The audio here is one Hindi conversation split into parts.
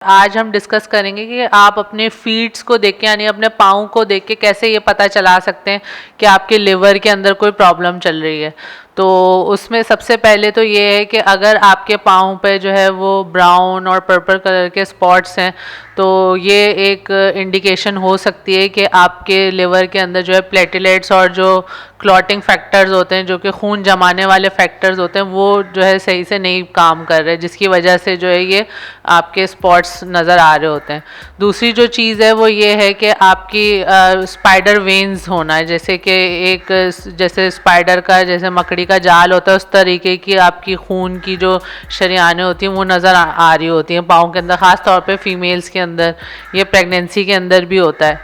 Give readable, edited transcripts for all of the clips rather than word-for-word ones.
आज हम डिस्कस करेंगे कि आप अपने फीट्स को देख के यानी अपने पाँव को देख के कैसे ये पता चला सकते हैं कि आपके लिवर के अंदर कोई प्रॉब्लम चल रही है। तो उसमें सबसे पहले तो ये है कि अगर आपके पाँव पे जो है वो ब्राउन और पर्पल कलर के स्पॉट्स हैं तो ये एक इंडिकेशन हो सकती है कि आपके लिवर के अंदर जो है प्लेटलेट्स और जो क्लॉटिंग फैक्टर्स होते हैं, जो कि खून जमाने वाले फैक्टर्स होते हैं, वो जो है सही से नहीं काम कर रहे, जिसकी वजह से जो है ये आपके स्पॉट्स नज़र आ रहे होते हैं। दूसरी जो चीज़ है वो ये है कि आपकी स्पाइडर वेन्स होना है, जैसे कि एक जैसे स्पाइडर का जैसे मकड़ी का जाल होता है उस तरीके की आपकी खून की जो शरियानें होती हैं वो नज़र आ रही होती हैं पाँव के अंदर, ख़ास तौर पे फीमेल्स के अंदर। ये प्रेगनेंसी के अंदर भी होता है,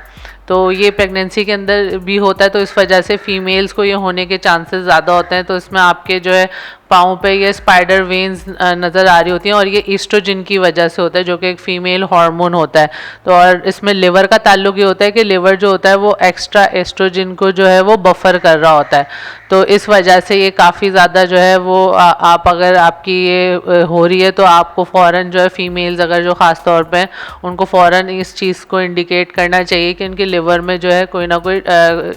तो ये प्रेगनेंसी के अंदर भी होता है, तो इस वजह से फीमेल्स को ये होने के चांसेस ज़्यादा होते हैं। तो इसमें आपके जो है पाँव पे ये स्पाइडर वेन्स नज़र आ रही होती हैं और ये ईस्ट्रोजन की वजह से होता है, जो कि एक फ़ीमेल हार्मोन होता है। तो और इसमें लिवर का ताल्लुक ये होता है कि लिवर जो होता है वो एक्स्ट्रा एस्ट्रोजन को जो है वो बफर कर रहा होता है। तो इस वजह से ये काफ़ी ज़्यादा जो है वो आप अगर आपकी ये हो रही है तो आपको फ़ौरन जो है फीमेल्स अगर जो ख़ास तौर पे उनको फ़ौरन इस चीज़ को इंडिकेट करना चाहिए कि उनके लिवर में जो है कोई ना कोई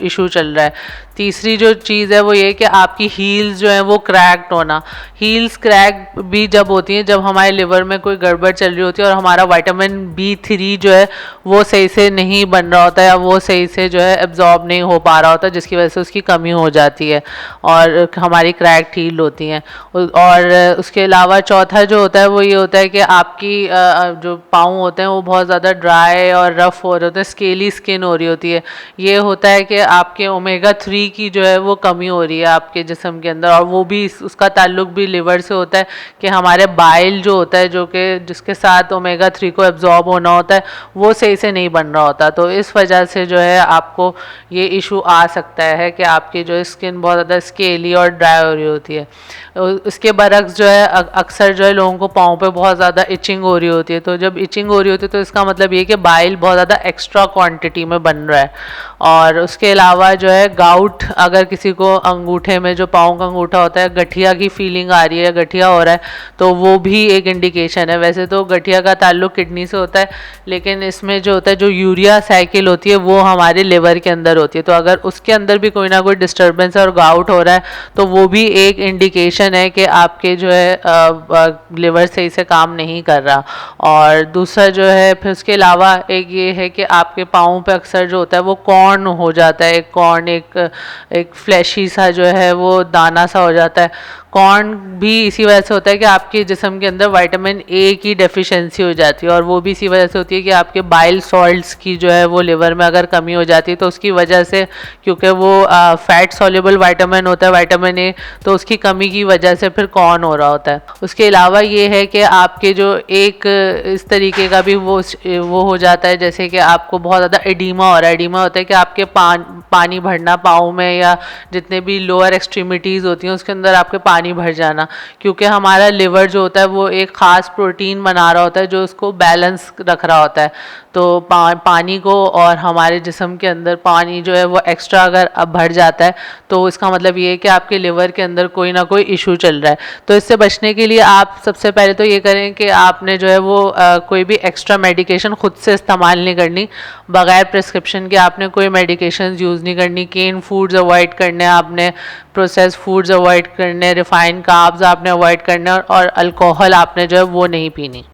इशू चल रहा है। तीसरी जो चीज़ है वो ये कि आपकी हील्स जो है वो क्रैक्ड होना। हील्स क्रैक भी जब होती हैं जब हमारे लिवर में कोई गड़बड़ चल रही होती है और हमारा विटामिन B3 जो है वो सही से नहीं बन रहा होता है या वो सही से जो है एब्जॉर्ब नहीं हो पा रहा होता, जिसकी वजह से उसकी कमी हो जाती है और हमारी क्रैक हील होती हैं। और उसके अलावा चौथा जो होता है वो ये होता है कि आपकी जो पाँव होते हैं वो बहुत ज़्यादा ड्राई और रफ़ हो रहे होते हैं, स्केली स्किन हो रही होती है। ये होता है कि आपके ओमेगा 3 की जो है वो कमी हो रही है आपके जिस्म के अंदर, और वो भी उसका ताल्लुक भी लिवर से होता है कि हमारे बाइल जो होता है जो कि जिसके साथ ओमेगा 3 को एब्जॉर्ब होना होता है वो सही से नहीं बन रहा होता। तो इस वजह से जो है आपको ये इशू आ सकता है कि आपकी जो स्किन बहुत ज़्यादा स्केली और ड्राई हो रही होती है। इसके बरक्स जो है अक्सर जो है लोगों को पाँव पे बहुत ज़्यादा इचिंग हो रही होती है। तो जब इचिंग हो रही होती है तो इसका मतलब ये कि बाइल बहुत ज़्यादा एक्स्ट्रा क्वांटिटी में बन रहा है। और उसके अलावा जो है गाउट, अगर किसी को अंगूठे में जो पाँव का अंगूठा होता है गठिया की फीलिंग आ रही है, गठिया हो रहा है, तो वो भी एक इंडिकेशन है। वैसे तो गठिया का ताल्लुक किडनी से होता है, लेकिन इसमें जो होता है जो यूरिया साइकिल होती है वो हमारे लिवर के अंदर होती है। तो अगर उसके अंदर भी कोई ना कोई डिस्टर्बेंस है और गाउट हो रहा है तो वो भी एक इंडिकेशन है कि आपके जो है लिवर सही से काम नहीं कर रहा। और दूसरा जो है फिर उसके अलावा एक ये है कि आपके पाँव पे अक्सर जो होता है वो कॉर्न हो जाता है, एक कॉर्न एक फ्लैशी सा जो है वो दाना सा हो जाता है। कॉर्न भी इसी वजह से होता है कि आपके जिस्म के अंदर विटामिन A की डेफिशिएंसी हो जाती है, और वो भी इसी वजह से होती है कि आपके बाइल सॉल्ट्स की जो है वो लिवर में अगर कमी हो जाती है तो उसकी वजह से, क्योंकि वो फैट सॉल्युबल विटामिन होता है विटामिन A, तो उसकी कमी की वजह से फिर कॉर्न हो रहा होता है। उसके अलावा ये है कि आपके जो एक इस तरीके का भी वो हो जाता है जैसे कि आपको बहुत ज़्यादा एडीमा हो रहा है। एडीमा होता है कि आपके पानी भरना पाँव में या जितने भी लोअर एक्सट्रीमिटीज़ होती हैं उसके अंदर आपके पानी भर जाना, क्योंकि हमारा लिवर जो होता है वो एक ख़ास प्रोटीन बना रहा होता है जो उसको बैलेंस रख रहा होता है। तो पानी को, और हमारे जिस्म के अंदर पानी जो है वो एक्स्ट्रा अगर अब भर जाता है तो इसका मतलब ये है कि आपके लिवर के अंदर कोई ना कोई इशू चल रहा है। तो इससे बचने के लिए आप सबसे पहले तो ये करें कि आपने जो है वो कोई भी एक्स्ट्रा मेडिकेशन खुद से इस्तेमाल नहीं करनी, बग़ैर प्रिस्क्रिप्शन के आपने कोई मेडिकेशन यूज़ नहीं करनी। केन फूड्स अवॉइड करने आपने, प्रोसेस फूड्स अवॉइड करने, रिफाइंड कार्ब्स आपने अवॉइड करने, और अल्कोहल आपने जो है वो नहीं पीनी।